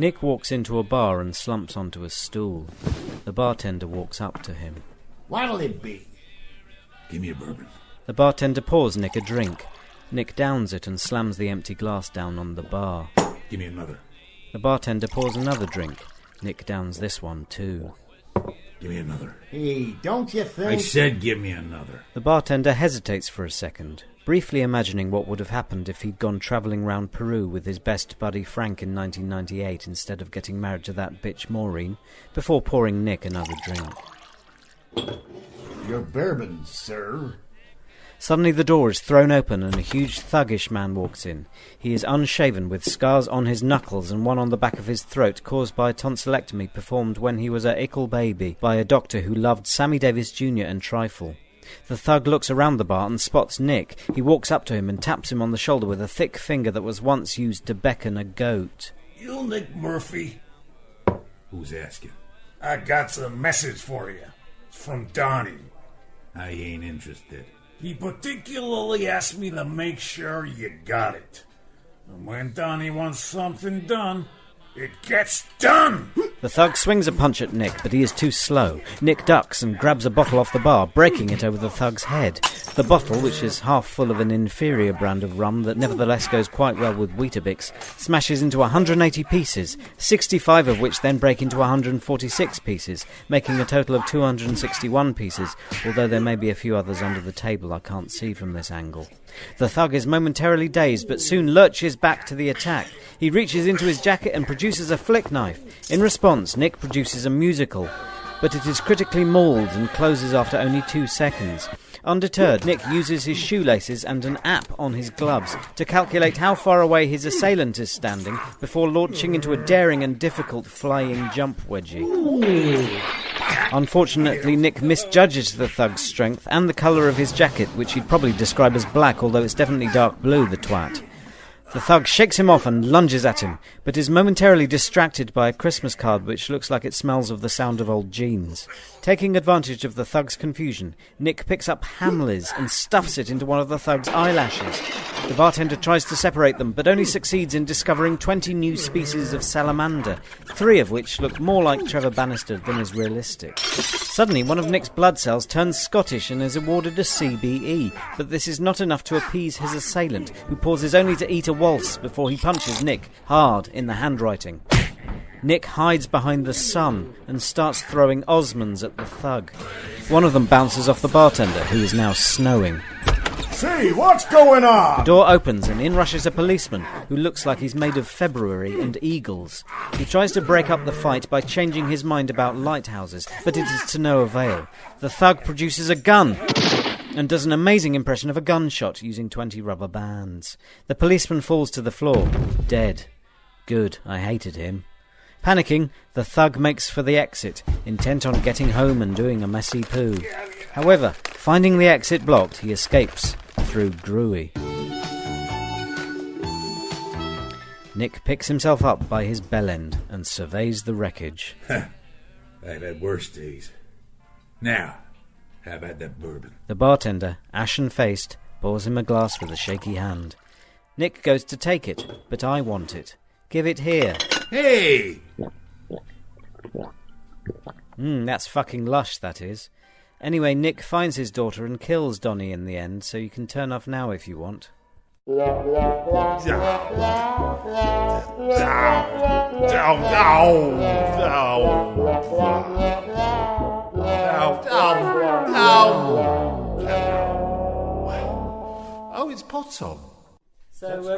Nick walks into a bar and slumps onto a stool. The bartender walks up to him. What'll it be? Give me a bourbon. The bartender pours Nick a drink. Nick downs it and slams the empty glass down on the bar. Give me another. The bartender pours another drink. Nick downs this one too. Give me another. Hey, don't you think... I said give me another. The bartender hesitates for a second, briefly imagining what would have happened if he'd gone travelling round Peru with his best buddy Frank in 1998 instead of getting married to that bitch Maureen, before pouring Nick another drink. Your bourbon, sir. Suddenly the door is thrown open and a huge thuggish man walks in. He is unshaven with scars on his knuckles and one on the back of his throat caused by a tonsillectomy performed when he was a ickle baby by a doctor who loved Sammy Davis Jr. and trifle. The thug looks around the bar and spots Nick. He walks up to him and taps him on the shoulder with a thick finger that was once used to beckon a goat. You Nick Murphy? Who's asking? I got some message for you. It's from Donnie. I ain't interested. He particularly asked me to make sure you got it. And when Donnie wants something done, it gets done! The thug swings a punch at Nick, but he is too slow. Nick ducks and grabs a bottle off the bar, breaking it over the thug's head. The bottle, which is half full of an inferior brand of rum that nevertheless goes quite well with Weetabix, smashes into 180 pieces, 65 of which then break into 146 pieces, making a total of 261 pieces, although there may be a few others under the table I can't see from this angle. The thug is momentarily dazed, but soon lurches back to the attack. He reaches into his jacket and produces a flick knife. In response, Nick produces a musical, but it is critically mauled and closes after only 2 seconds. Undeterred, Nick uses his shoelaces and an app on his gloves to calculate how far away his assailant is standing before launching into a daring and difficult flying jump wedgie. Unfortunately, Nick misjudges the thug's strength and the colour of his jacket, which he'd probably describe as black, although it's definitely dark blue, the twat. The thug shakes him off and lunges at him, but is momentarily distracted by a Christmas card which looks like it smells of the sound of old jeans. Taking advantage of the thug's confusion, Nick picks up Hamleys and stuffs it into one of the thug's eyelashes. The bartender tries to separate them, but only succeeds in discovering 20 new species of salamander, 3 of which look more like Trevor Bannister than is realistic. Suddenly, one of Nick's blood cells turns Scottish and is awarded a CBE, but this is not enough to appease his assailant, who pauses only to eat a waltz before he punches Nick hard in the handwriting. Nick hides behind the sun and starts throwing Osmonds at the thug. One of them bounces off the bartender, who is now snowing. Say, what's going on? The door opens and in rushes a policeman who looks like he's made of February and eagles. He tries to break up the fight by changing his mind about lighthouses, but it is to no avail. The thug produces a gun and does an amazing impression of a gunshot using 20 rubber bands. The policeman falls to the floor, dead. Good, I hated him. Panicking, the thug makes for the exit, intent on getting home and doing a messy poo. However, finding the exit blocked, he escapes through Gruey. Nick picks himself up by his bell end and surveys the wreckage. I've had worse days. Now, how about that bourbon? The bartender, ashen-faced, pours him a glass with a shaky hand. Nick goes to take it, but I want it. Give it here. Hey! That's fucking lush, that is. Anyway, Nick finds his daughter and kills Donnie in the end, so you can turn off now if you want. Oh, it's POTOm. So,